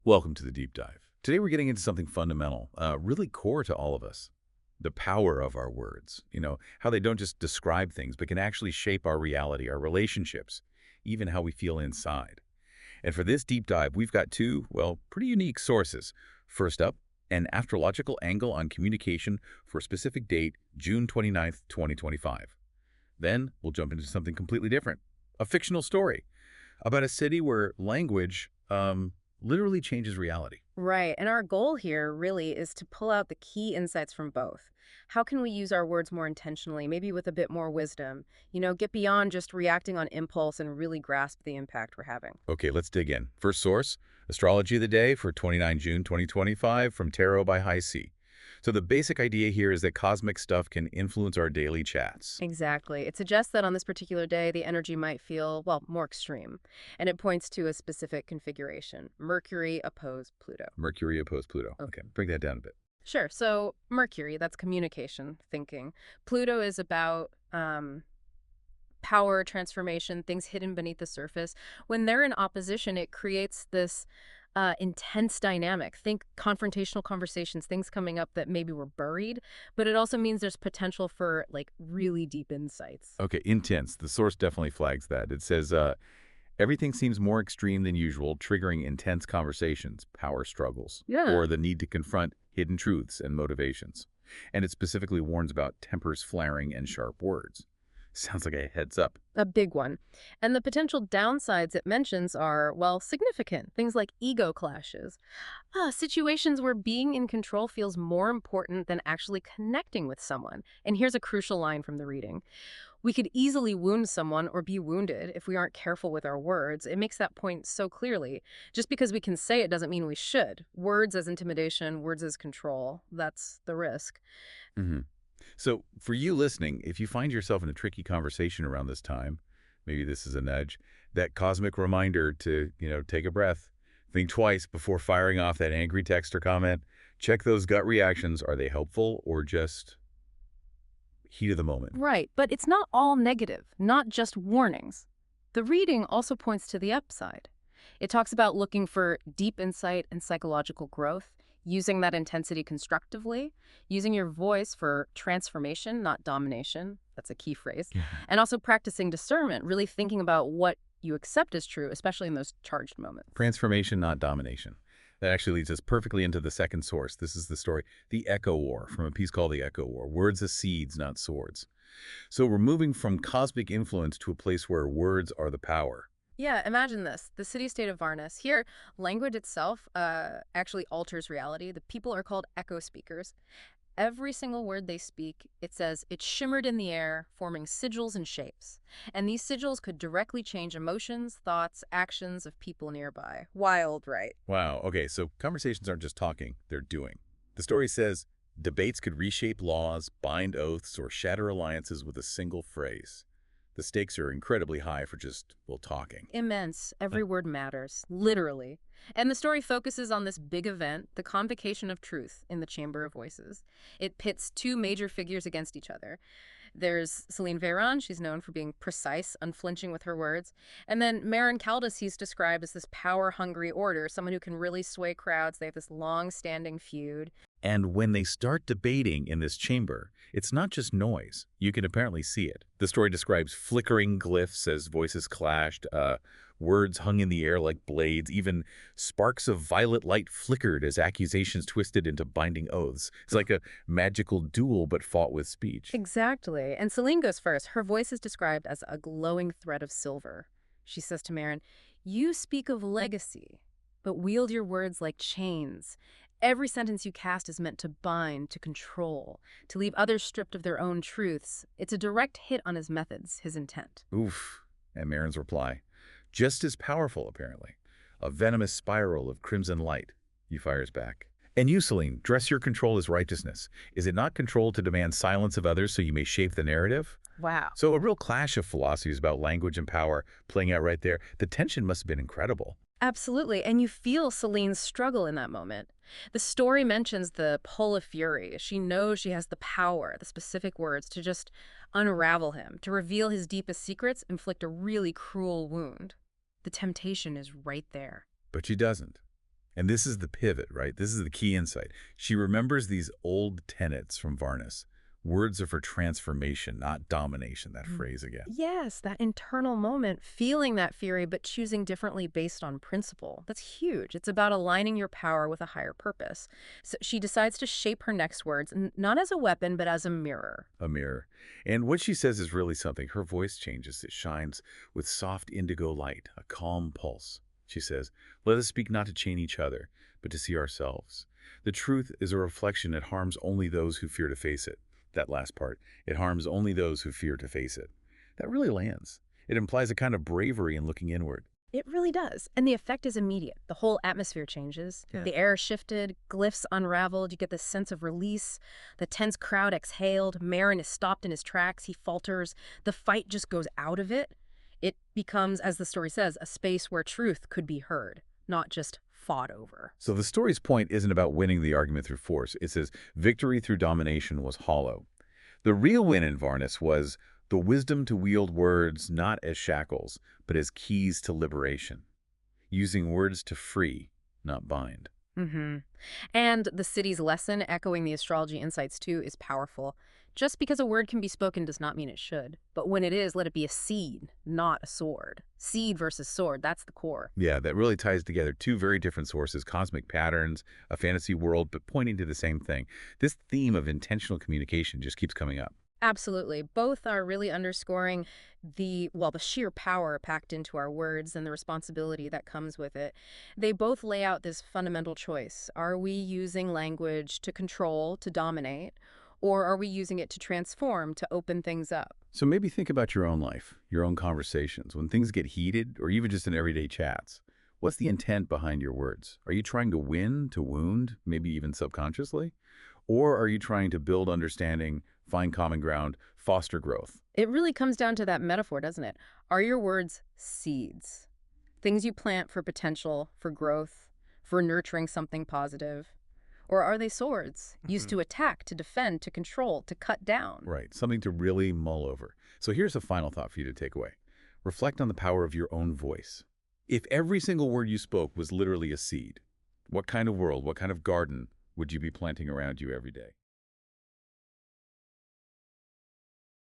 Welcome to the deep dive. Today we're getting into something fundamental, really core to all of us. The power of our words. How they don't just describe things, but can actually shape our reality, our relationships, even how we feel inside. And for this deep dive, we've got two, well, pretty unique sources. First up, an astrological angle on communication for a specific date, June 29th, 2025. Then we'll jump into something completely different, a fictional story about a city where language, literally changes reality. Right. And our goal here really is to pull out the key insights from both. How can we use our words more intentionally, maybe with a bit more wisdom? Get beyond just reacting on impulse and really grasp the impact we're having. Okay, let's dig in. First source, Astrology of the Day for 29 June 2025 from Tarot by High C. So the basic idea here is that cosmic stuff can influence our daily chats. Exactly. It suggests that on this particular day, the energy might feel, well, more extreme. And it points to a specific configuration Mercury opposed Pluto. Mercury opposed Pluto. Okay, break that down a bit. Sure. So, Mercury, that's communication, thinking. Pluto is about power, transformation, things hidden beneath the surface. When they're in opposition, it creates this intense dynamic. Think confrontational conversations, things coming up that maybe were buried, but it also means there's potential for like really deep insights. Okay, intense. The source definitely flags that. It says, everything seems more extreme than usual, triggering intense conversations, power struggles, Yeah. or the need to confront hidden truths and motivations. And it specifically warns about tempers flaring and sharp words. Sounds like a heads up. A big one. And the potential downsides it mentions are, well, significant. Things like ego clashes. Situations where being in control feels more important than actually connecting with someone. And here's a crucial line from the reading. We could easily wound someone or be wounded if we aren't careful with our words. It makes that point so clearly. Just because we can say it doesn't mean we should. Words as intimidation, words as control. That's the risk. hmm So for you listening, if you find yourself in a tricky conversation around this time, maybe this is a nudge, that cosmic reminder to, take a breath, think twice before firing off that angry text or comment. Check those gut reactions. Are they helpful or just heat of the moment? Right, but it's not all negative, not just warnings. The reading also points to the upside. It talks about looking for deep insight and psychological growth, using that intensity constructively, using your voice for transformation, not domination. That's a key phrase. Yeah. And also practicing discernment, really thinking about what you accept as true, especially in those charged moments. Transformation, not domination. That actually leads us perfectly into the second source. This is the story, The Echo War, from a piece called The Echo War. Words as seeds, not swords. So we're moving from cosmic influence to a place where words are the power. Yeah, imagine this. The city-state of Varnas. Here, language itself actually alters reality. The people are called echo speakers. Every single word they speak, it says, it shimmered in the air, forming sigils and shapes. And these sigils could directly change emotions, thoughts, actions of people nearby. Wild, right? Wow, okay, so conversations aren't just talking, they're doing. The story says debates could reshape laws, bind oaths, or shatter alliances with a single phrase. The stakes are incredibly high for just, well, talking. Immense. Every word matters, literally. And the story focuses on this big event, the convocation of truth in the Chamber of Voices. It pits two major figures against each other. There's Selene Maeron, she's known for being precise, unflinching with her words. And then Maeron, he's described as this power-hungry orator, someone who can really sway crowds. They have this long-standing feud. And when they start debating in this chamber, it's not just noise. You can apparently see it. The story describes flickering glyphs as voices clashed, words hung in the air like blades, even sparks of violet light flickered as accusations twisted into binding oaths. It's like a magical duel, but fought with speech. Exactly. And Selene goes first. Her voice is described as a glowing thread of silver. She says to Maeron, "You speak of legacy, but wield your words like chains. Every sentence you cast is meant to bind, to control, to leave others stripped of their own truths. It's a direct hit on his methods, his intent." Oof. And Marin's reply, just as powerful, apparently. A venomous spiral of crimson light. He fires back. And you, Selene, dress your control as righteousness. Is it not control to demand silence of others so you may shape the narrative? Wow. So a real clash of philosophies about language and power playing out right there. The tension must have been incredible. Absolutely. And you feel Celine's struggle in that moment. The story mentions the pull of fury. She knows she has the power, the specific words, to just unravel him, to reveal his deepest secrets, inflict a really cruel wound. The temptation is right there. But she doesn't. And this is the pivot, right? This is the key insight. She remembers these old tenets from Varnus. Words are for transformation, not domination, that Mm. phrase again. Yes, that internal moment, feeling that fury, but choosing differently based on principle. That's huge. It's about aligning your power with a higher purpose. So she decides to shape her next words, not as a weapon, but as a mirror. A mirror. And what she says is really something. Her voice changes. It shines with soft indigo light, a calm pulse. She says, "Let us speak not to chain each other, but to see ourselves. The truth is a reflection. It harms only those who fear to face it." That last part. It harms only those who fear to face it. That really lands. It implies a kind of bravery in looking inward. It really does. And the effect is immediate. The whole atmosphere changes. Yeah. The air shifted, glyphs unraveled. You get this sense of release. The tense crowd exhaled. Maeron is stopped in his tracks. He falters. The fight just goes out of it. It becomes, as the story says, a space where truth could be heard, not just fought over. So the story's point isn't about winning the argument through force. It says victory through domination was hollow. The real win in Varnus was the wisdom to wield words not as shackles, but as keys to liberation, using words to free, not bind. Mm-hmm. And the city's lesson, echoing the astrology insights too, is powerful. Just because a word can be spoken does not mean it should. But when it is, let it be a seed, not a sword. Seed versus sword, that's the core. Yeah, that really ties together two very different sources, cosmic patterns, a fantasy world, but pointing to the same thing. This theme of intentional communication just keeps coming up. Absolutely. Both are really underscoring the sheer power packed into our words and the responsibility that comes with it. They both lay out this fundamental choice. Are we using language to control, to dominate, or are we using it to transform, to open things up? So maybe think about your own life, your own conversations. When things get heated, or even just in everyday chats, what's the intent behind your words? Are you trying to win, to wound, maybe even subconsciously? Or are you trying to build understanding, find common ground, foster growth? It really comes down to that metaphor, doesn't it? Are your words seeds? Things you plant for potential, for growth, for nurturing something positive? Or are they swords, used to attack, to defend, to control, to cut down? Right, something to really mull over. So here's a final thought for you to take away. Reflect on the power of your own voice. If every single word you spoke was literally a seed, what kind of world, what kind of garden would you be planting around you every day?